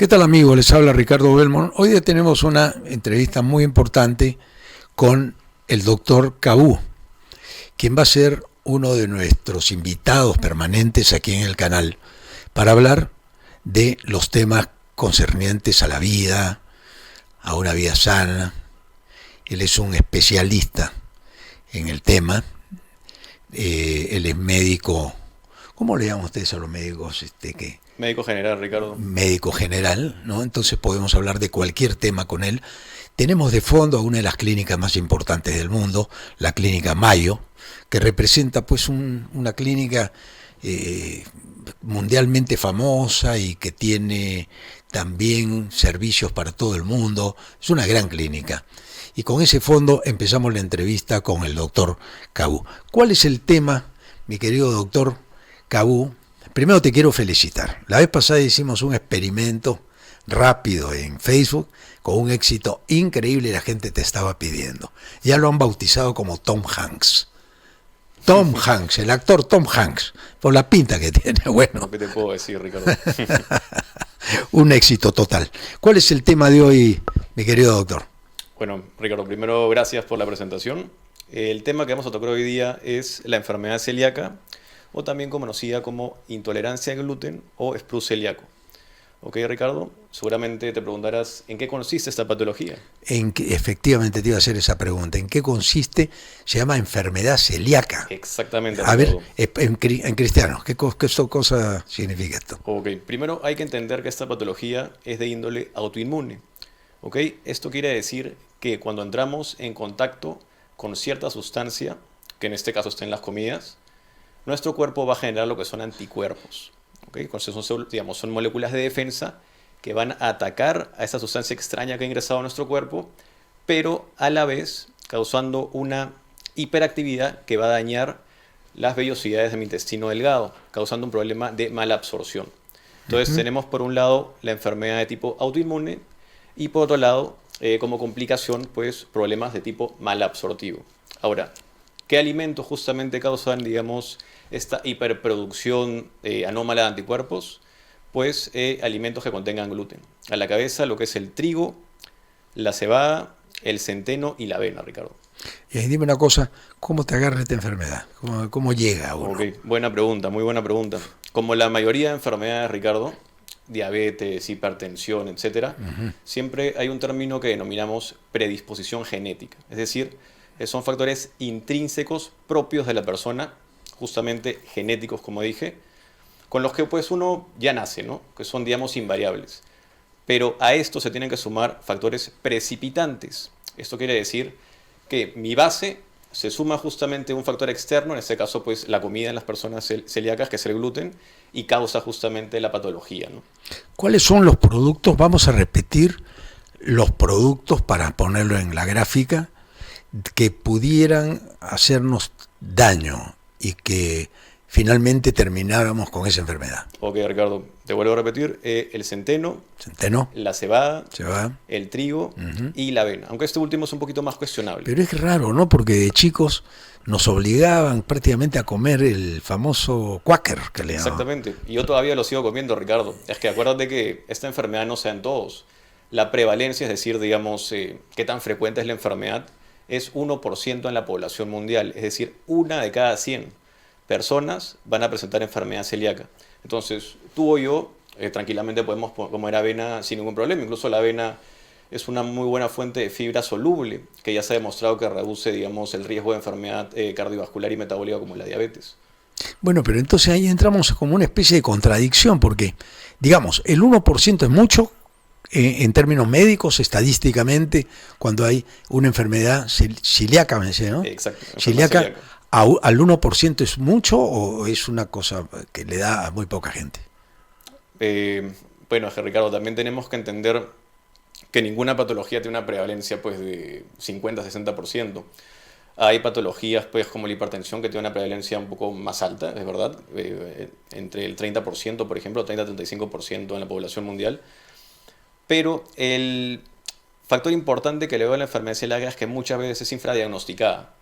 ¿Qué tal, amigo? Les habla Ricardo Belmont. Hoy día tenemos una entrevista muy importante con el doctor Cabú, quien va a ser uno de nuestros invitados permanentes aquí en el canal para hablar de los temas concernientes a la vida, a una vida sana. Él es un especialista en el tema. Él es médico. ¿Cómo le llaman ustedes a los médicos? Médico general, Ricardo. Médico general, ¿no? Entonces podemos hablar de cualquier tema con él. Tenemos de fondo a una de las clínicas más importantes del mundo, la clínica Mayo, que representa pues una clínica mundialmente famosa y que tiene también servicios para todo el mundo. Es una gran clínica. Y con ese fondo empezamos la entrevista con el doctor Cabú. ¿Cuál es el tema, mi querido doctor Cabú? Primero te quiero felicitar. La vez pasada hicimos un experimento rápido en Facebook con un éxito increíble y la gente te estaba pidiendo. Ya lo han bautizado como Tom Hanks. Tom Hanks, el actor Tom Hanks, por la pinta que tiene. Bueno, ¿Qué te puedo decir, Ricardo? Un éxito total. ¿Cuál es el tema de hoy, mi querido doctor? Bueno, Ricardo, primero gracias por la presentación. El tema que vamos a tocar hoy día es la enfermedad celíaca, o también conocida como intolerancia al gluten o sprus celíaco. Ok, Ricardo, seguramente te preguntarás en qué consiste esta patología. Efectivamente te iba a hacer esa pregunta. ¿En qué consiste? Se llama enfermedad celíaca. Exactamente, A ver, Ricardo. en cristiano, ¿qué cosa significa esto? Ok, primero hay que entender que esta patología es de índole autoinmune. Ok, esto quiere decir que cuando entramos en contacto con cierta sustancia, que en este caso está en las comidas, nuestro cuerpo va a generar lo que son anticuerpos. ¿Okay? Son moléculas de defensa que van a atacar a esa sustancia extraña que ha ingresado a nuestro cuerpo, pero a la vez causando una hiperactividad que va a dañar las vellosidades del intestino delgado, causando un problema de mala absorción. Entonces tenemos por un lado la enfermedad de tipo autoinmune y por otro lado, como complicación, pues problemas de tipo malabsortivo. Ahora, ¿qué alimentos justamente causan, digamos, esta hiperproducción anómala de anticuerpos? Pues alimentos que contengan gluten. A la cabeza lo que es el trigo, la cebada, el centeno y la avena, Ricardo. Y dime una cosa, ¿cómo te agarra esta enfermedad? ¿Cómo llega a uno? Ok, buena pregunta, muy buena pregunta. Como la mayoría de enfermedades, Ricardo, diabetes, hipertensión, etcétera, siempre hay un término que denominamos predisposición genética. Es decir, son factores intrínsecos propios de la persona, justamente genéticos, como dije, con los que pues uno ya nace, ¿no? Que son, digamos, invariables. Pero a esto se tienen que sumar factores precipitantes. Esto quiere decir que mi base se suma justamente un factor externo, en este caso pues la comida en las personas celíacas, que es el gluten, y causa justamente la patología, ¿no? ¿Cuáles son los productos? Vamos a repetir los productos para ponerlo en la gráfica que pudieran hacernos daño y que finalmente termináramos con esa enfermedad. Ok, Ricardo, te vuelvo a repetir, el centeno, la cebada, el trigo y la avena, aunque este último es un poquito más cuestionable. Pero es raro, ¿no? Porque de chicos nos obligaban prácticamente a comer el famoso Quaker que le llamaban. Exactamente, y yo todavía lo sigo comiendo, Ricardo. Es que acuérdate que esta enfermedad no se da en todos. La prevalencia, es decir, digamos, qué tan frecuente es la enfermedad, es 1% en la población mundial, es decir, 1 de cada 100 personas van a presentar enfermedad celíaca. Entonces, tú o yo tranquilamente podemos comer avena sin ningún problema. Incluso la avena es una muy buena fuente de fibra soluble, que ya se ha demostrado que reduce, digamos, el riesgo de enfermedad cardiovascular y metabólica como la diabetes. Bueno, pero entonces ahí entramos como una especie de contradicción, porque, digamos, el 1% es mucho en términos médicos, estadísticamente, cuando hay una enfermedad celíaca, me decía, ¿no? Exacto. Celíaca. ¿Al 1% es mucho o es una cosa que le da a muy poca gente? Bueno, Ricardo, también tenemos que entender que ninguna patología tiene una prevalencia pues, de 50-60%. Hay patologías pues, como la hipertensión que tiene una prevalencia un poco más alta, es verdad, entre el 30%, por ejemplo, 30-35% en la población mundial. Pero el factor importante que le veo a la enfermedad celíaca es que muchas veces es infradiagnosticada.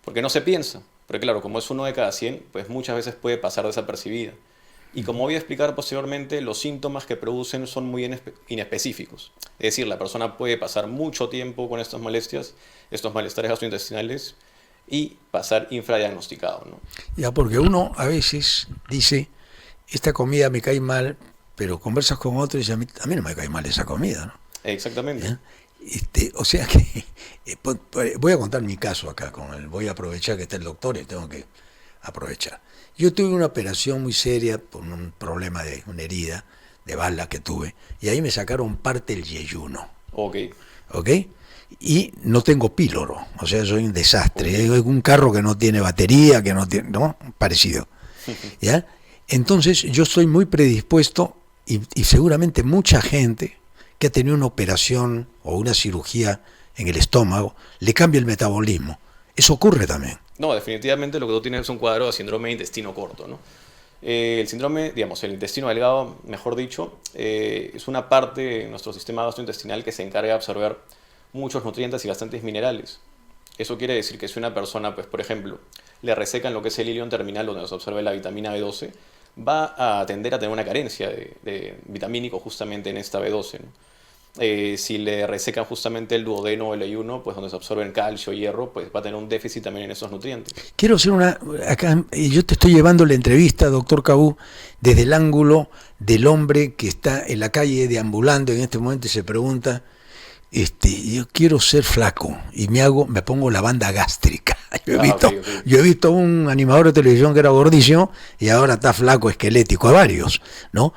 Porque no se piensa. Pero claro, como es 1 de cada 100, pues muchas veces puede pasar desapercibida. Y como voy a explicar posteriormente, los síntomas que producen son muy inespecíficos. Es decir, la persona puede pasar mucho tiempo con estas molestias, estos malestares gastrointestinales, y pasar infradiagnosticado, ¿no? Ya, porque uno a veces dice, esta comida me cae mal, pero conversas con otro y dice, a mí no me cae mal esa comida, ¿no? Exactamente. ¿Ya? O sea que voy a contar mi caso acá, voy a aprovechar que está el doctor y tengo que aprovechar. Yo tuve una operación muy seria por un problema de una herida de bala que tuve, y ahí me sacaron parte del yeyuno. Ok. ¿Ok? Y no tengo píloro, o sea, soy un desastre. Ok. Es un carro que no tiene batería, que no tiene, ¿no? Parecido. ¿Ya? Entonces yo estoy muy predispuesto y seguramente mucha gente que ha tenido una operación o una cirugía en el estómago le cambia el metabolismo. Eso ocurre también. No, definitivamente lo que tú tienes es un cuadro de síndrome de intestino corto, ¿no? El síndrome, digamos, el intestino delgado, mejor dicho, es una parte de nuestro sistema gastrointestinal que se encarga de absorber muchos nutrientes y bastantes minerales. Eso quiere decir que si una persona, pues por ejemplo, le resecan lo que es el ilion terminal, donde se absorbe la vitamina B12, va a tender a tener una carencia de vitamínico justamente en esta B12, ¿no? Si le resecan justamente el duodeno o el ayuno, pues donde se absorben calcio, hierro, pues va a tener un déficit también en esos nutrientes. Quiero hacer acá, yo te estoy llevando la entrevista, doctor Cabú, desde el ángulo del hombre que está en la calle deambulando en este momento y se pregunta, yo quiero ser flaco y me pongo la banda gástrica. Okay. Yo he visto un animador de televisión que era gordísimo y ahora está flaco, esquelético, a varios, ¿no?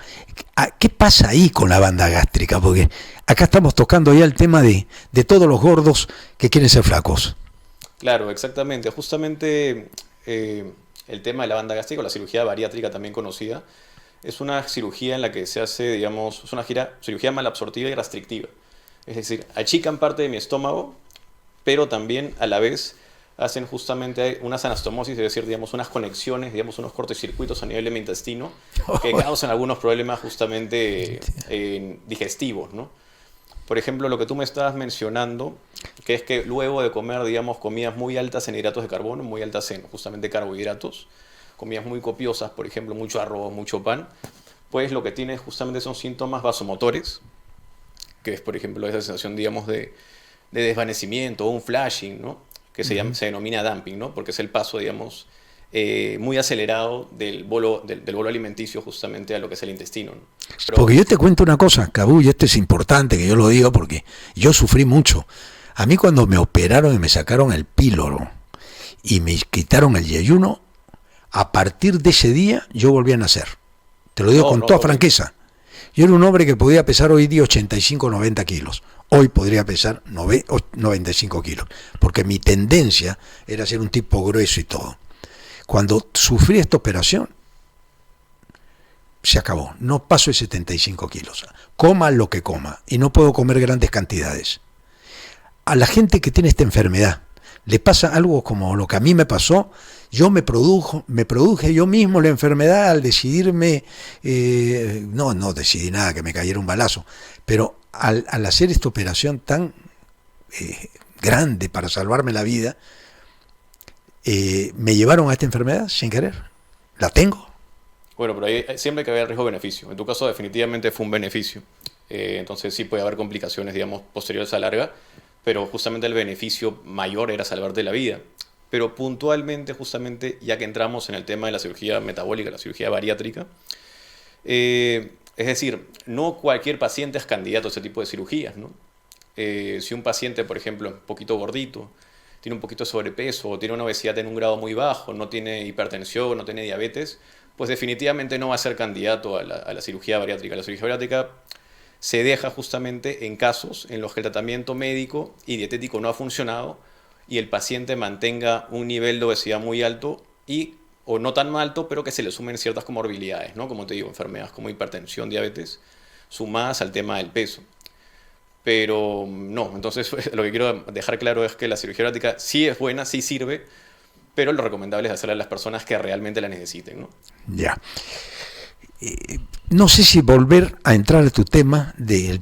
¿Qué pasa ahí con la banda gástrica? Porque acá estamos tocando ya el tema de todos los gordos que quieren ser flacos. Claro, exactamente. Justamente el tema de la banda gástrica, o la cirugía bariátrica también conocida, es una cirugía en la que se hace, digamos, es una cirugía malabsortiva y restrictiva. Es decir, achican parte de mi estómago, pero también a la vez hacen justamente unas anastomosis, es decir, digamos, unas conexiones, digamos, unos cortocircuitos a nivel de mi intestino que causan algunos problemas justamente digestivos, ¿no? Por ejemplo, lo que tú me estabas mencionando, que es que luego de comer, digamos, comidas muy altas en hidratos de carbono, muy altas en justamente carbohidratos, comidas muy copiosas, por ejemplo, mucho arroz, mucho pan, pues lo que tienes justamente son síntomas vasomotores, que es, por ejemplo, esa sensación, digamos, de desvanecimiento o un flashing, ¿no? Que se denomina dumping, ¿no? Porque es el paso, digamos, muy acelerado del bolo alimenticio justamente a lo que es el intestino, ¿no? Porque yo te cuento una cosa, Cabú, y esto es importante que yo lo diga porque yo sufrí mucho. A mí cuando me operaron y me sacaron el píloro y me quitaron el yeyuno, a partir de ese día yo volví a nacer. Te lo digo con toda franqueza. Yo era un hombre que podía pesar hoy día 85 o 90 kilos. Hoy podría pesar 95 kilos. Porque mi tendencia era ser un tipo grueso y todo. Cuando sufrí esta operación, se acabó. No paso de 75 kilos. Coma lo que coma. Y no puedo comer grandes cantidades. A la gente que tiene esta enfermedad, le pasa algo como lo que a mí me pasó. Yo me produje yo mismo la enfermedad al decidirme, no decidí nada, que me cayera un balazo, pero al hacer esta operación tan grande para salvarme la vida, me llevaron a esta enfermedad sin querer. ¿La tengo? Bueno, pero ahí siempre hay que ver riesgo-beneficio. En tu caso definitivamente fue un beneficio. Entonces sí puede haber complicaciones, digamos, posteriores a larga, pero justamente el beneficio mayor era salvarte la vida. Pero puntualmente, justamente, ya que entramos en el tema de la cirugía metabólica, la cirugía bariátrica, es decir, no cualquier paciente es candidato a ese tipo de cirugías, ¿no? Si un paciente, por ejemplo, es un poquito gordito, tiene un poquito de sobrepeso, o tiene una obesidad en un grado muy bajo, no tiene hipertensión, no tiene diabetes, pues definitivamente no va a ser candidato a la cirugía bariátrica. La cirugía bariátrica se deja justamente en casos en los que el tratamiento médico y dietético no ha funcionado, y el paciente mantenga un nivel de obesidad muy alto o no tan alto, pero que se le sumen ciertas comorbilidades, ¿no? Como te digo, enfermedades como hipertensión, diabetes, sumadas al tema del peso. Pero no, entonces lo que quiero dejar claro es que la cirugía bariátrica sí es buena, sí sirve, pero lo recomendable es hacerla a las personas que realmente la necesiten, ¿no? Ya. No sé si volver a entrar a tu tema del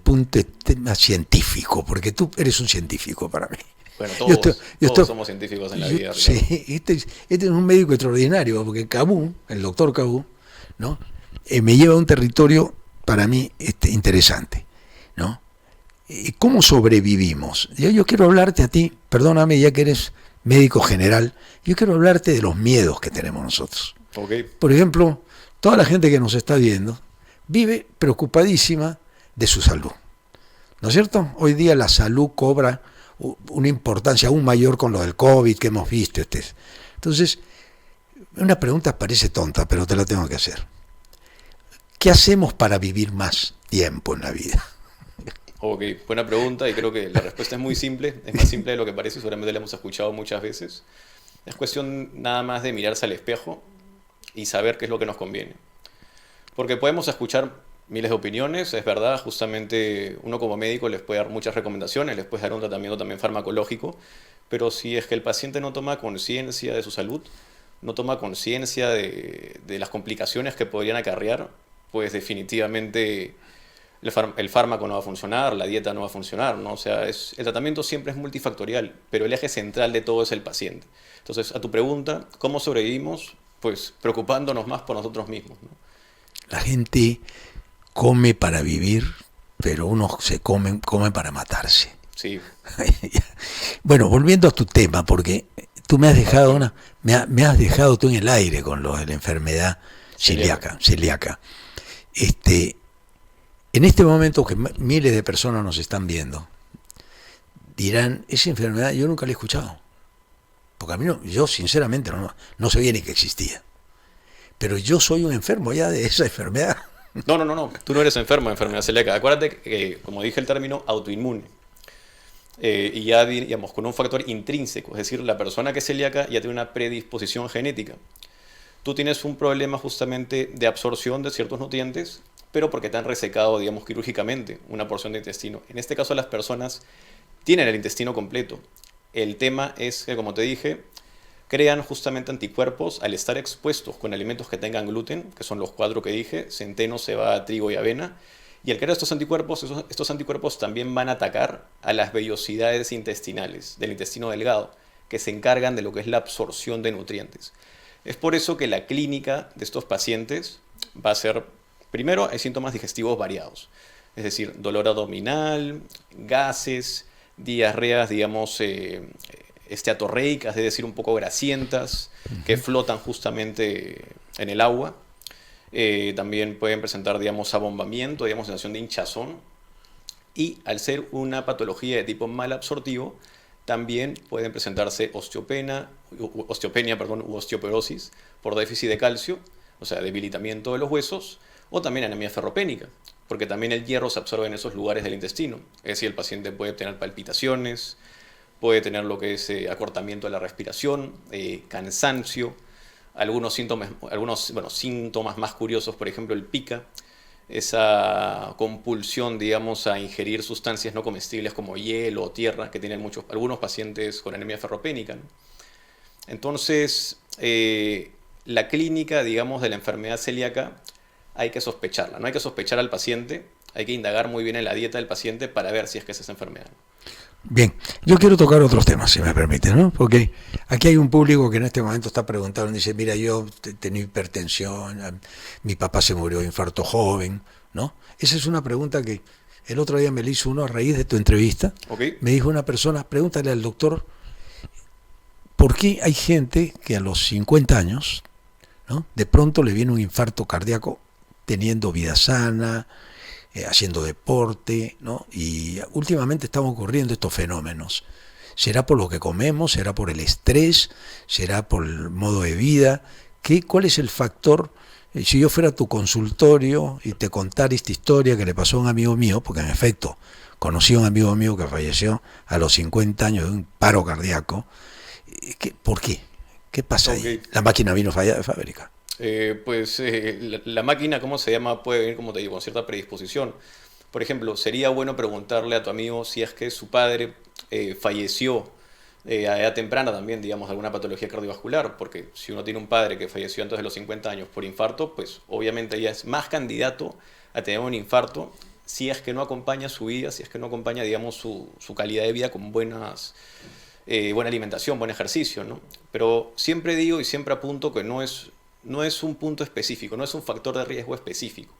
tema científico, porque tú eres un científico para mí. Bueno, todos somos científicos en la vida. Sí, este es un médico extraordinario, porque Cabú, el doctor Cabú, ¿no? me lleva a un territorio para mí interesante, ¿no? ¿Cómo sobrevivimos? Yo quiero hablarte a ti, perdóname, ya que eres médico general, yo quiero hablarte de los miedos que tenemos nosotros. Okay. Por ejemplo, toda la gente que nos está viendo vive preocupadísima de su salud, ¿no es cierto? Hoy día la salud cobra una importancia aún mayor con lo del COVID que hemos visto. Entonces, una pregunta parece tonta, pero te la tengo que hacer. ¿Qué hacemos para vivir más tiempo en la vida? Ok, buena pregunta y creo que la respuesta es muy simple, es más simple de lo que parece, seguramente la hemos escuchado muchas veces. Es cuestión nada más de mirarse al espejo y saber qué es lo que nos conviene. Porque podemos escuchar miles de opiniones, es verdad, justamente uno como médico les puede dar muchas recomendaciones, les puede dar un tratamiento también farmacológico, pero si es que el paciente no toma conciencia de su salud, no toma conciencia de las complicaciones que podrían acarrear, pues definitivamente el fármaco no va a funcionar, la dieta no va a funcionar, ¿no? O sea, el tratamiento siempre es multifactorial, pero el eje central de todo es el paciente. Entonces, a tu pregunta, ¿cómo sobrevivimos? Pues preocupándonos más por nosotros mismos, ¿no? La gente come para vivir, pero uno se come para matarse. Sí. Bueno, volviendo a tu tema, porque tú me has dejado me has dejado tú en el aire con lo de la enfermedad celíaca. En este momento que miles de personas nos están viendo, dirán, esa enfermedad yo nunca la he escuchado. Porque a mí yo sinceramente no sabía ni que existía. Pero yo soy un enfermo ya de esa enfermedad. No. Tú no eres enfermo de enfermedad celíaca. Acuérdate que, como dije el término, autoinmune. Y ya, digamos, con un factor intrínseco. Es decir, la persona que es celíaca ya tiene una predisposición genética. Tú tienes un problema justamente de absorción de ciertos nutrientes, pero porque te han resecado, digamos, quirúrgicamente una porción de intestino. En este caso, las personas tienen el intestino completo. El tema es que, como te dije, crean justamente anticuerpos al estar expuestos con alimentos que tengan gluten, que son los 4 que dije, centeno, cebada, trigo y avena. Y al crear estos anticuerpos también van a atacar a las vellosidades intestinales del intestino delgado, que se encargan de lo que es la absorción de nutrientes. Es por eso que la clínica de estos pacientes va a ser, primero, hay síntomas digestivos variados, es decir, dolor abdominal, gases, diarreas, digamos, esteatorreicas, es decir, un poco grasientas, que flotan justamente en el agua. También pueden presentar, digamos, abombamiento, digamos, sensación de hinchazón. Y al ser una patología de tipo malabsortivo, también pueden presentarse osteopenia, u osteoporosis por déficit de calcio, o sea, debilitamiento de los huesos, o también anemia ferropénica, porque también el hierro se absorbe en esos lugares del intestino. Es decir, el paciente puede tener palpitaciones, puede tener lo que es acortamiento de la respiración, cansancio, algunos síntomas más curiosos, por ejemplo, el pica, esa compulsión, digamos, a ingerir sustancias no comestibles como hielo o tierra que tienen algunos pacientes con anemia ferropénica, ¿no? Entonces, la clínica, digamos, de la enfermedad celíaca hay que sospecharla, no hay que sospechar al paciente, hay que indagar muy bien en la dieta del paciente para ver si es que es esa enfermedad. Bien, yo quiero tocar otros temas, si me permite, ¿no? Porque aquí hay un público que en este momento está preguntando, dice, mira, yo tengo hipertensión, mi papá se murió de infarto joven, ¿no? Esa es una pregunta que el otro día me la hizo uno a raíz de tu entrevista. Okay. Me dijo una persona, pregúntale al doctor, ¿por qué hay gente que a los 50 años, ¿no?, de pronto le viene un infarto cardíaco teniendo vida sana, haciendo deporte, ¿no? Y últimamente están ocurriendo estos fenómenos. ¿Será por lo que comemos? ¿Será por el estrés? ¿Será por el modo de vida? ¿Cuál es el factor? Si yo fuera a tu consultorio y te contara esta historia que le pasó a un amigo mío, porque en efecto conocí a un amigo mío que falleció a los 50 años de un paro cardíaco, ¿por qué? ¿Qué pasa ahí? La máquina vino fallada de fábrica. La máquina, ¿cómo se llama? Puede venir, como te digo, con cierta predisposición. Por ejemplo, sería bueno preguntarle a tu amigo si es que su padre falleció a edad temprana también, digamos, de alguna patología cardiovascular, porque si uno tiene un padre que falleció antes de los 50 años por infarto, pues obviamente ya es más candidato a tener un infarto si es que no acompaña su vida, si es que no acompaña, digamos, su calidad de vida con buena alimentación, buen ejercicio, ¿no? Pero siempre digo y siempre apunto que no es no es un punto específico, no es un factor de riesgo específico.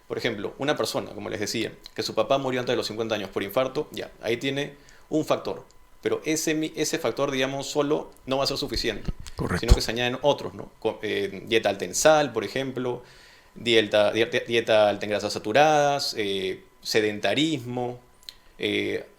Por ejemplo, una persona, como les decía, que su papá murió antes de los 50 años por infarto, ya, ahí tiene un factor. Pero ese factor, digamos, solo no va a ser suficiente, sino Correcto. que se añaden otros, ¿no? Dieta alta en sal, por ejemplo, dieta alta en grasas saturadas, sedentarismo,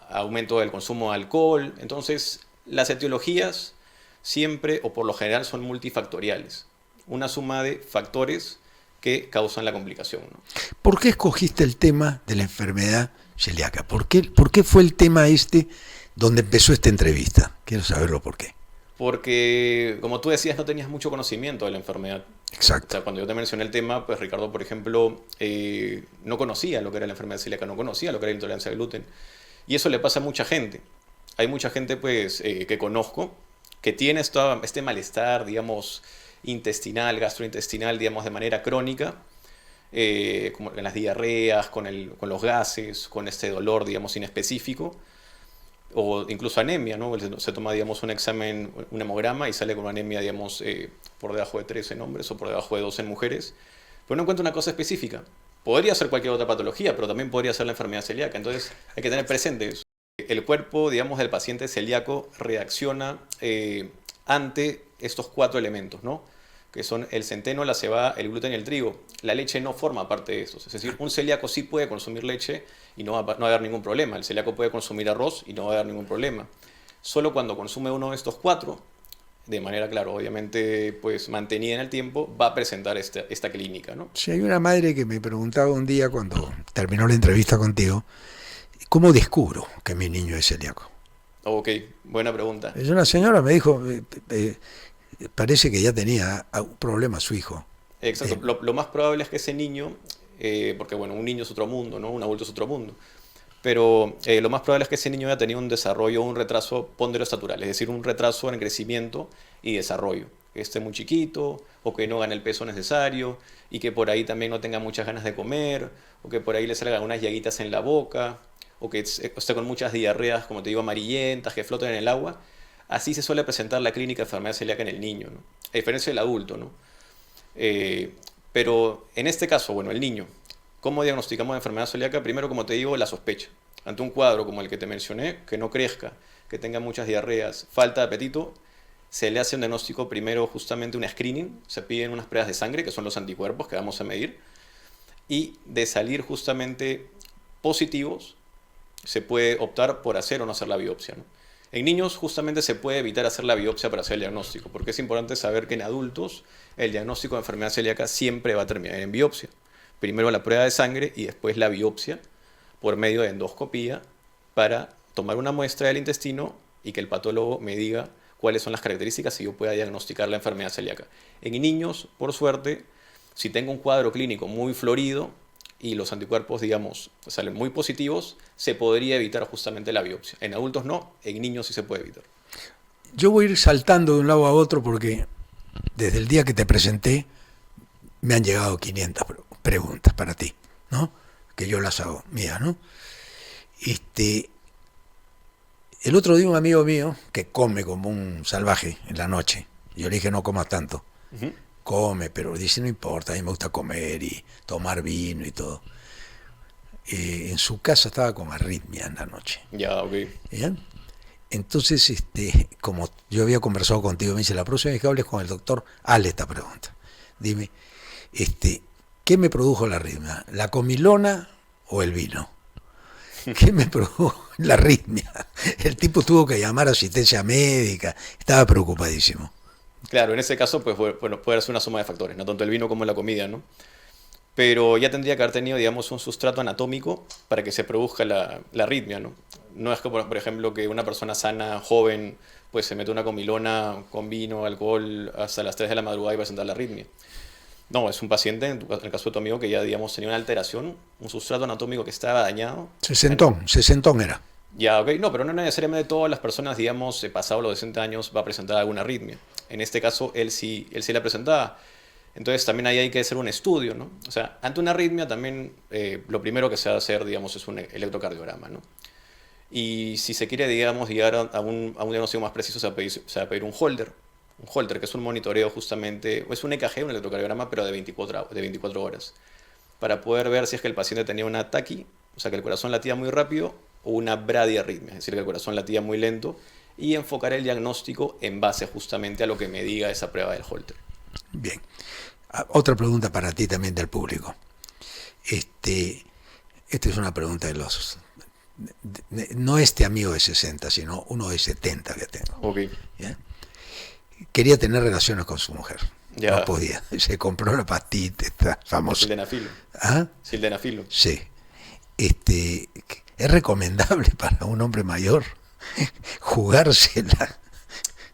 aumento del consumo de alcohol. Entonces, las etiologías siempre o por lo general son multifactoriales, una suma de factores que causan la complicación, ¿no? ¿Por qué escogiste el tema de la enfermedad celíaca? Por qué fue el tema este donde empezó esta entrevista? Quiero saberlo por qué. Porque, como tú decías, no tenías mucho conocimiento de la enfermedad. O Exacto. sea, cuando yo te mencioné el tema, pues Ricardo, por ejemplo, no conocía lo que era la enfermedad celíaca, no conocía lo que era la intolerancia al gluten. Y eso le pasa a mucha gente. Hay mucha gente, pues, que conozco, que tiene este malestar, digamos, intestinal, gastrointestinal, digamos, de manera crónica, como en las diarreas, con los gases, con este dolor, digamos, inespecífico, o incluso anemia, ¿no? Se toma, digamos, un examen, un hemograma y sale con una anemia, digamos, por debajo de 3 en hombres o por debajo de 2 en mujeres, pero no encuentra una cosa específica. Podría ser cualquier otra patología, pero también podría ser la enfermedad celíaca. Entonces hay que tener presente eso. El cuerpo, digamos, del paciente celíaco reacciona ante estos 4 elementos, ¿no? Que son el centeno, la cebada, el gluten y el trigo. La leche no forma parte de estos. Es decir, un celíaco sí puede consumir leche y no va a haber ningún problema. El celíaco puede consumir arroz y no va a haber ningún problema. Solo cuando consume uno de estos 4, de manera, claro, obviamente, pues mantenida en el tiempo, va a presentar esta clínica, ¿no? Si hay una madre que me preguntaba un día cuando terminó la entrevista contigo, ¿cómo descubro que mi niño es celíaco? Ok, buena pregunta. Es una señora, me dijo, parece que ya tenía un problema su hijo. Exacto. Eh, Lo más probable es que ese niño, porque bueno, un niño es otro mundo, ¿no? Un adulto es otro mundo. Pero lo más probable es que ese niño haya tenido un desarrollo, un retraso ponderostatural, es decir, un retraso en crecimiento y desarrollo. Que esté muy chiquito, o que no gane el peso necesario, y que por ahí también no tenga muchas ganas de comer, o que por ahí le salgan unas llaguitas en la boca, o que esté con muchas diarreas, como te digo, amarillentas, que floten en el agua. Así se suele presentar la clínica de enfermedad celíaca en el niño, ¿no? A diferencia del adulto, ¿no? Eh, pero en este caso, bueno, el niño, ¿cómo diagnosticamos la enfermedad celíaca? Primero, como te digo, la sospecha. Ante un cuadro como el que te mencioné, que no crezca, que tenga muchas diarreas, falta de apetito, se le hace un diagnóstico primero justamente un screening, se piden unas pruebas de sangre, que son los anticuerpos que vamos a medir, y de salir justamente positivos, se puede optar por hacer o no hacer la biopsia, ¿no? En niños justamente se puede evitar hacer la biopsia para hacer el diagnóstico, porque es importante saber que en adultos el diagnóstico de enfermedad celíaca siempre va a terminar en biopsia. Primero la prueba de sangre y después la biopsia por medio de endoscopía para tomar una muestra del intestino y que el patólogo me diga cuáles son las características y yo pueda diagnosticar la enfermedad celíaca. En niños, por suerte, si tengo un cuadro clínico muy florido y los anticuerpos, digamos, salen muy positivos, se podría evitar justamente la biopsia. En adultos no, en niños sí se puede evitar. yo voy a ir saltando de un lado a otro porque desde el día que te presenté me han llegado 500 preguntas para ti, ¿no? Que yo las hago mías, ¿no? Este, el otro día un amigo mío que come como un salvaje en la noche, yo le dije no comas tanto, Ujú. come, pero dice no importa, a mí me gusta comer y tomar vino y todo. En su casa estaba con arritmia en la noche, Ya, ok. ¿bien? Entonces, como yo había conversado contigo, me dice, la próxima vez que hables con el doctor, hazle esta pregunta. Dime, ¿qué me produjo la arritmia? ¿La comilona o el vino? ¿Qué me produjo la arritmia? El tipo tuvo que llamar a asistencia médica, estaba preocupadísimo. Claro, en ese caso, pues bueno, puede ser una suma de factores, no tanto el vino como la comida, ¿no? Pero ya tendría que haber tenido, digamos, un sustrato anatómico para que se produzca la arritmia, ¿no? No es que, por ejemplo, que una persona sana, joven, pues se mete una comilona con vino, alcohol, hasta las 3 de la madrugada y va a presentar la arritmia. No, es un paciente, en el caso de tu amigo, que ya, digamos, tenía una alteración, un sustrato anatómico que estaba dañado. Sesentón era. Ya, ok, no, pero no necesariamente todas las personas, digamos, pasado los 60 años va a presentar alguna arritmia. En este caso, él sí la presentaba. Entonces también ahí hay que hacer un estudio, ¿no? O sea, ante una arritmia también lo primero que se va a hacer, digamos, es un electrocardiograma, ¿no? Y si se quiere, digamos, llegar a un diagnóstico más preciso, se va a pedir un holter. Un Holter, que es un monitoreo justamente, es un EKG, un electrocardiograma, pero de 24 horas, para poder ver si es que el paciente tenía una taqui, o sea, que el corazón latía muy rápido, o una bradiarritmia, es decir, que el corazón latía muy lento, y enfocar el diagnóstico en base justamente a lo que me diga esa prueba del Holter. Bien. Otra pregunta para ti también del público. Esta es una pregunta de los... no este amigo de 60, sino uno de 70 que tengo. Ok. ¿Ya? Quería tener relaciones con su mujer. Ya. No podía. Se compró la pastilla esta famosa. Sildenafilo. ¿Ah? Sildenafilo. Sí. ¿Es recomendable para un hombre mayor jugársela?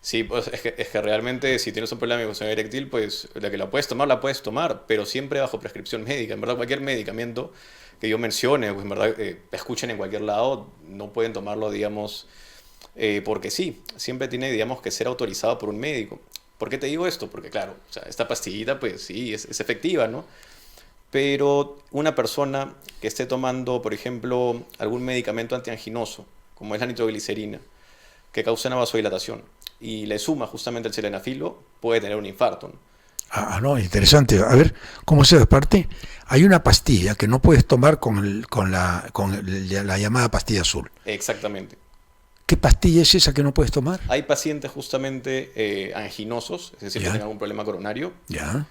Sí, pues es que realmente si tienes un problema de disfunción eréctil, pues la que la puedes tomar, pero siempre bajo prescripción médica. En verdad, cualquier medicamento que yo mencione, pues en verdad, escuchen en cualquier lado, no pueden tomarlo, digamos, porque sí, siempre tiene, digamos, que ser autorizado por un médico. ¿Por qué te digo esto? Porque claro, o sea, esta pastillita, pues sí, es efectiva, ¿no? Pero una persona que esté tomando, por ejemplo, algún medicamento antianginoso, como es la nitroglicerina, que causa una vasodilatación, y le suma justamente el sildenafilo, puede tener un infarto, ¿no? No, interesante. A ver, ¿cómo se desparte? Hay una pastilla que no puedes tomar con la llamada pastilla azul. Exactamente. ¿Qué pastilla es esa que no puedes tomar? Hay pacientes justamente anginosos, es decir, que tengan algún problema coronario, Ya.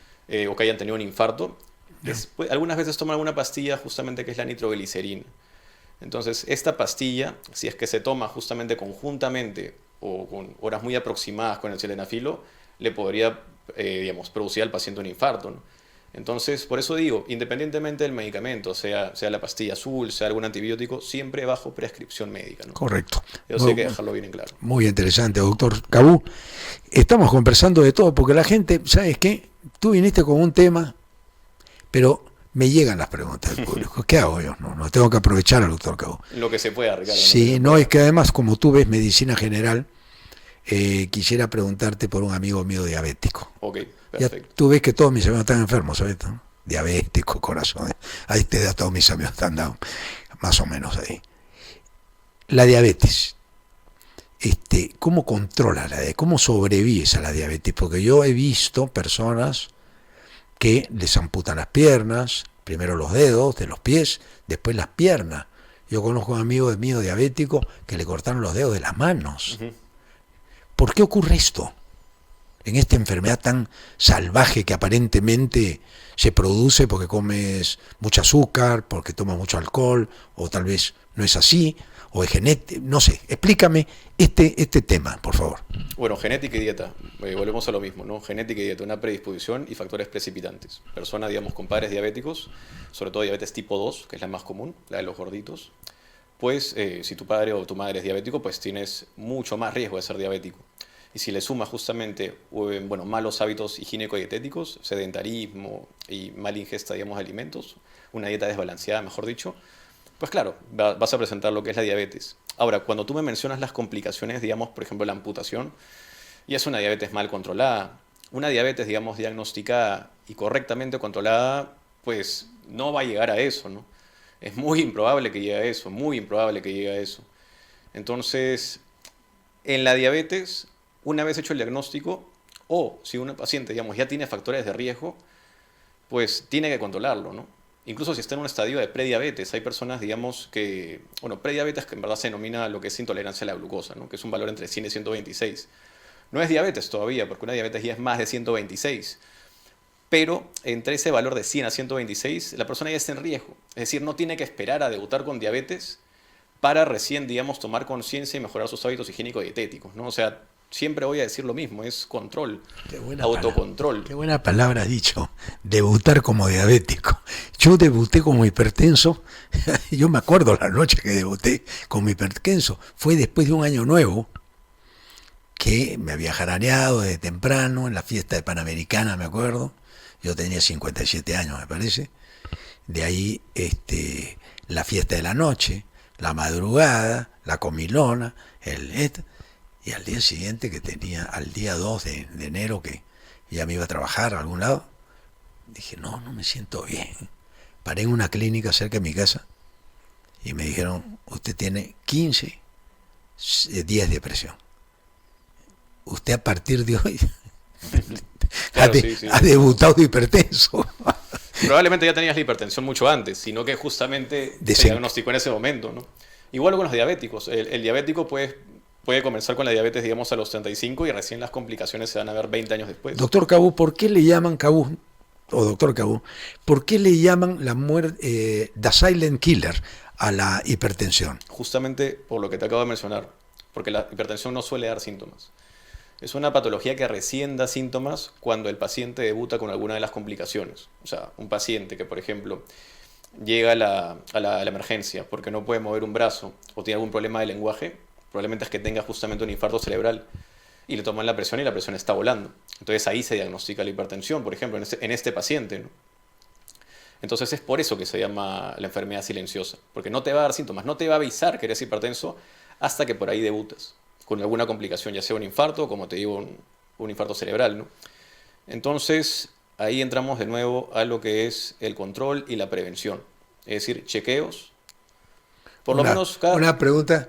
O que hayan tenido un infarto. Algunas veces toman alguna pastilla justamente que es la nitroglicerina. Entonces, esta pastilla, si es que se toma justamente conjuntamente o con horas muy aproximadas con el sildenafilo, le podría, digamos, producir al paciente un infarto, ¿no? Entonces, por eso digo, independientemente del medicamento, sea la pastilla azul, sea algún antibiótico, siempre bajo prescripción médica, ¿no? Correcto. Eso sí hay que dejarlo bien en claro. Muy interesante, doctor Cabú. Estamos conversando de todo porque la gente, ¿sabes qué? Tú viniste con un tema, pero me llegan las preguntas del público. ¿Qué hago yo? No tengo que aprovechar al doctor Cabú. Lo que se pueda, Ricardo. Sí, no, es que además, como tú ves medicina general, quisiera preguntarte por un amigo mío diabético. Ok, ya perfecto. tú ves que todos mis amigos están enfermos, ¿sabes? ¿No? Diabéticos, corazón. Ahí te da, todos mis amigos están down, más o menos ahí. La diabetes. ¿Cómo controlas la diabetes? ¿Cómo sobrevives a la diabetes? Porque yo he visto personas que les amputan las piernas, primero los dedos de los pies, después las piernas. Yo conozco a un amigo mío diabético que le cortaron los dedos de las manos. Uh-huh. ¿Por qué ocurre esto? En esta enfermedad tan salvaje que aparentemente se produce porque comes mucho azúcar, porque tomas mucho alcohol, o tal vez no es así, o es genético, no sé. Explícame este tema, por favor. Bueno, genética y dieta, volvemos a lo mismo, ¿no? Genética y dieta, una predisposición y factores precipitantes. Personas, digamos, con padres diabéticos, sobre todo diabetes tipo 2, que es la más común, la de los gorditos, pues si tu padre o tu madre es diabético, pues tienes mucho más riesgo de ser diabético. Y si le sumas justamente malos hábitos higiénico-dietéticos, sedentarismo y mala ingesta, digamos, de alimentos, una dieta desbalanceada, mejor dicho, pues claro, vas a presentar lo que es la diabetes. Ahora, cuando tú me mencionas las complicaciones, digamos, por ejemplo, la amputación, y es una diabetes mal controlada. Una diabetes, digamos, diagnosticada y correctamente controlada, pues no va a llegar a eso, ¿no? Es muy improbable que llegue a eso, muy improbable que llegue a eso. Entonces, en la diabetes, una vez hecho el diagnóstico, o si una paciente, digamos, ya tiene factores de riesgo, pues tiene que controlarlo, ¿no? Incluso si está en un estadio de prediabetes, hay personas, digamos, prediabetes que en verdad se denomina lo que es intolerancia a la glucosa, ¿no? Que es un valor entre 100 y 126. No es diabetes todavía, porque una diabetes ya es más de 126. Pero entre ese valor de 100 a 126, la persona ya está en riesgo. Es decir, no tiene que esperar a debutar con diabetes para recién, digamos, tomar conciencia y mejorar sus hábitos higiénico-dietéticos, ¿no? O sea, siempre voy a decir lo mismo, es control, autocontrol. Qué buena palabra has dicho, debutar como diabético. Yo debuté como hipertenso, yo me acuerdo la noche que debuté como hipertenso, fue después de un año nuevo, que me había jaraneado desde temprano, en la fiesta de Panamericana, me acuerdo, yo tenía 57 años, me parece, de ahí la fiesta de la noche, la madrugada, la comilona, y al día siguiente que tenía, al día 2 de enero que ya me iba a trabajar a algún lado, dije, no me siento bien. Paré en una clínica cerca de mi casa y me dijeron, usted tiene 15 días de presión. Usted a partir de hoy Claro, sí, sí. Ha debutado de hipertenso. Probablemente ya tenías la hipertensión mucho antes, sino que justamente se diagnosticó en ese momento, ¿no? Igual con los diabéticos. El diabético puede comenzar con la diabetes, digamos, a los 35 y recién las complicaciones se van a ver 20 años después. Doctor Cabú, ¿por qué le llaman Cabú, o doctor Cabú, por qué le llaman la muerte, the silent killer a la hipertensión? Justamente por lo que te acabo de mencionar, porque la hipertensión no suele dar síntomas. Es una patología que recién da síntomas cuando el paciente debuta con alguna de las complicaciones. O sea, un paciente que, por ejemplo, llega a la emergencia porque no puede mover un brazo o tiene algún problema de lenguaje, probablemente es que tenga justamente un infarto cerebral y le toman la presión y la presión está volando. Entonces ahí se diagnostica la hipertensión, por ejemplo, en este paciente, ¿no? Entonces es por eso que se llama la enfermedad silenciosa, porque no te va a dar síntomas, no te va a avisar que eres hipertenso hasta que por ahí debutas con alguna complicación, ya sea un infarto, como te digo, un infarto cerebral, ¿no? Entonces, ahí entramos de nuevo a lo que es el control y la prevención. Es decir, chequeos. Por lo menos cada... Una pregunta,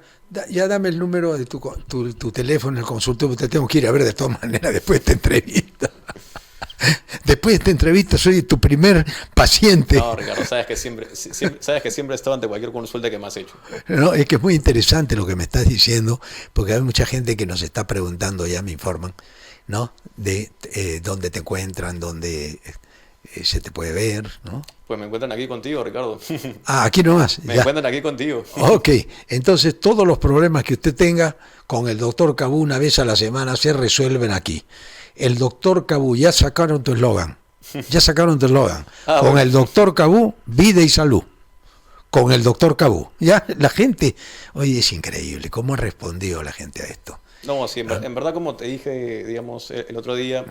ya dame el número de tu teléfono, el consultorio, te tengo que ir a ver de todas maneras después de esta entrevista. Después de esta entrevista soy tu primer paciente. No, Ricardo, sabes que siempre he estado ante cualquier consulta que me has hecho. No, es que es muy interesante lo que me estás diciendo, porque hay mucha gente que nos está preguntando, ya me informan, ¿no? De dónde te encuentran, dónde se te puede ver, ¿no? Pues me encuentran aquí contigo, Ricardo. Ah, aquí nomás. Me encuentran aquí contigo. Ok, entonces todos los problemas que usted tenga con el doctor Cabú una vez a la semana se resuelven aquí. El doctor Cabú, ya sacaron tu eslogan. Ya sacaron tu eslogan. Con bueno. el doctor Cabú, vida y salud. Con el doctor Cabú. Ya la gente, oye, es increíble cómo ha respondido la gente a esto. No, sí, en verdad, como te dije, digamos, el otro día,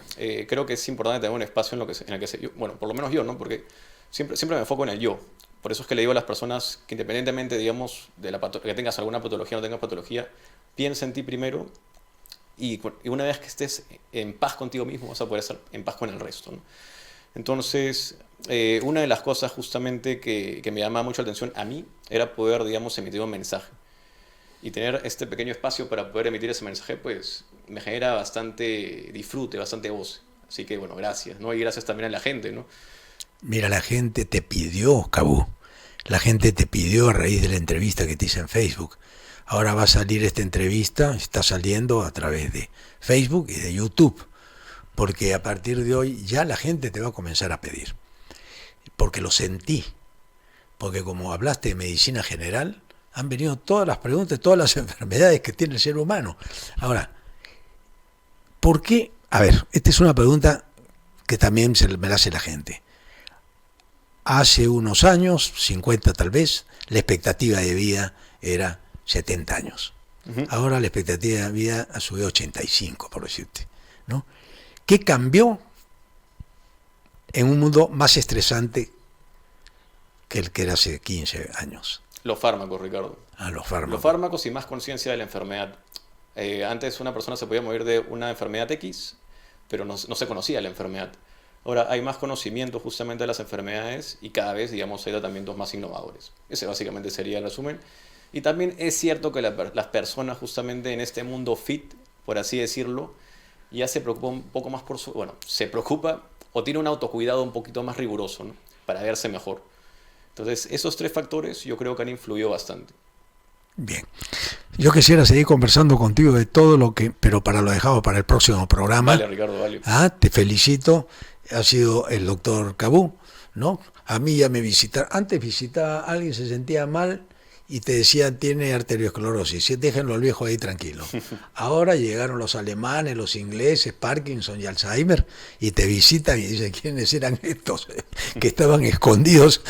creo que es importante tener un espacio en el que bueno, por lo menos yo, ¿no? Porque siempre me enfoco en el yo. Por eso es que le digo a las personas que independientemente, digamos, de que tengas alguna patología o no tengas patología, piensa en ti primero y una vez que estés en paz contigo mismo, vas a poder estar en paz con el resto, ¿no? Entonces, una de las cosas justamente que me llamaba mucho la atención a mí era poder, digamos, emitir un mensaje. Y tener este pequeño espacio para poder emitir ese mensaje, pues me genera bastante disfrute, bastante goce. Así que, bueno, gracias, ¿no? Y gracias también a la gente, ¿no? Mira, la gente te pidió, Cabú. La gente te pidió a raíz de la entrevista que te hice en Facebook. Ahora va a salir esta entrevista, está saliendo a través de Facebook y de YouTube. Porque a partir de hoy ya la gente te va a comenzar a pedir. Porque lo sentí. Porque como hablaste de medicina general, han venido todas las preguntas, todas las enfermedades que tiene el ser humano. Ahora, ¿por qué? A ver, esta es una pregunta que también me la hace la gente. Hace unos años, 50 tal vez, la expectativa de vida era 70 años. Uh-huh. Ahora la expectativa de vida ha subido a 85, por decirte, ¿no? ¿Qué cambió en un mundo más estresante que el que era hace 15 años? Los fármacos, Ricardo. Los fármacos. Los fármacos y más conciencia de la enfermedad. Antes una persona se podía morir de una enfermedad X, pero no se conocía la enfermedad. Ahora hay más conocimiento justamente de las enfermedades y cada vez, digamos, hay tratamientos más innovadores. Ese básicamente sería el resumen. Y también es cierto que las personas justamente en este mundo fit, por así decirlo, ya se preocupa un poco más se preocupa o tiene un autocuidado un poquito más riguroso, ¿no? Para verse mejor. Entonces, esos tres factores yo creo que han influido bastante. Bien. Yo quisiera seguir conversando contigo de todo lo que, pero lo dejamos para el próximo programa. Vale, Ricardo, vale. Te felicito. Ha sido el doctor Cabú, ¿no? A mí ya me visitaron. Antes visitaba a alguien, se sentía mal y te decían tiene arteriosclerosis. Déjenlo al viejo ahí tranquilo. Ahora llegaron los alemanes, los ingleses, Parkinson y Alzheimer, y te visitan y dicen quiénes eran estos que estaban escondidos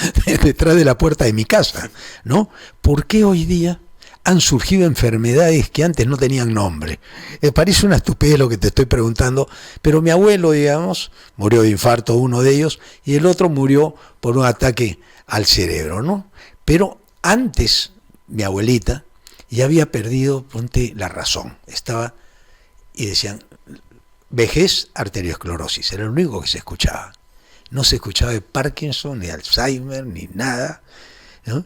detrás de la puerta de mi casa, ¿no? ¿Por qué hoy día han surgido enfermedades que antes no tenían nombre? Parece una estupidez lo que te estoy preguntando, pero mi abuelo, digamos, murió de infarto, uno de ellos, y el otro murió por un ataque al cerebro, ¿no? Pero antes, mi abuelita ya había perdido, la razón. Estaba, y decían, vejez, arteriosclerosis, era lo único que se escuchaba. No se escuchaba de Parkinson, ni Alzheimer, ni nada, ¿no?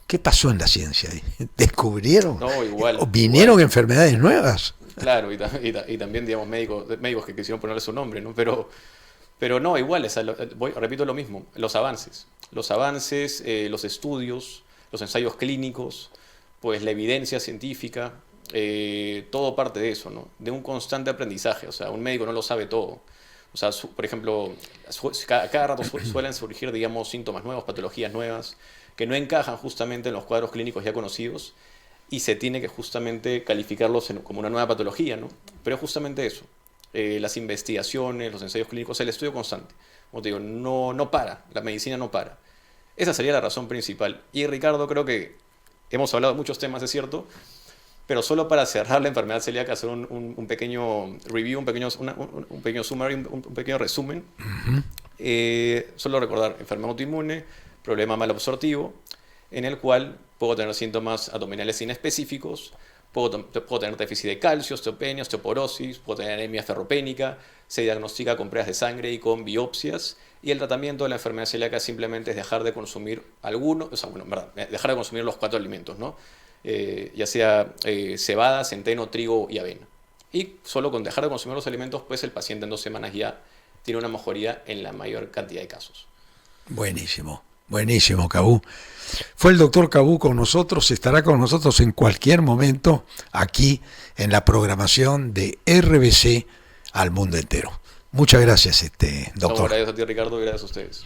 ¿Qué pasó en la ciencia ahí? ¿Descubrieron? No, igual. ¿Vinieron enfermedades nuevas? Claro, y también, digamos, médicos que quisieron ponerle su nombre, ¿no? Pero no, igual, repito lo mismo, los avances, los estudios, los ensayos clínicos, pues la evidencia científica, todo parte de eso, ¿no? De un constante aprendizaje, o sea, un médico no lo sabe todo. O sea, por ejemplo, cada rato suelen surgir, digamos, síntomas nuevos, patologías nuevas, que no encajan justamente en los cuadros clínicos ya conocidos y se tiene que justamente calificarlos como una nueva patología, ¿no? Pero es justamente eso, las investigaciones, los ensayos clínicos, el estudio constante. Como te digo, no para, la medicina no para. Esa sería la razón principal. Y Ricardo, creo que hemos hablado de muchos temas, es cierto, pero solo para cerrar la enfermedad celíaca, hacer un pequeño review, un pequeño summary, un pequeño resumen. Solo recordar, enfermedad autoinmune, problema malabsortivo, en el cual puedo tener síntomas abdominales inespecíficos, puedo tener déficit de calcio, osteopenia, osteoporosis, puedo tener anemia ferropénica, se diagnostica con pruebas de sangre y con biopsias, y el tratamiento de la enfermedad celíaca simplemente es dejar de consumir en verdad, dejar de consumir los 4 alimentos, ¿no? Ya sea cebada, centeno, trigo y avena. Y solo con dejar de consumir los alimentos, pues el paciente en 2 semanas ya tiene una mejoría en la mayor cantidad de casos. Buenísimo, buenísimo, Cabú. Fue el doctor Cabú con nosotros, estará con nosotros en cualquier momento aquí en la programación de RBC al mundo entero. Muchas gracias, doctor. Gracias a ti, Ricardo, y gracias a ustedes.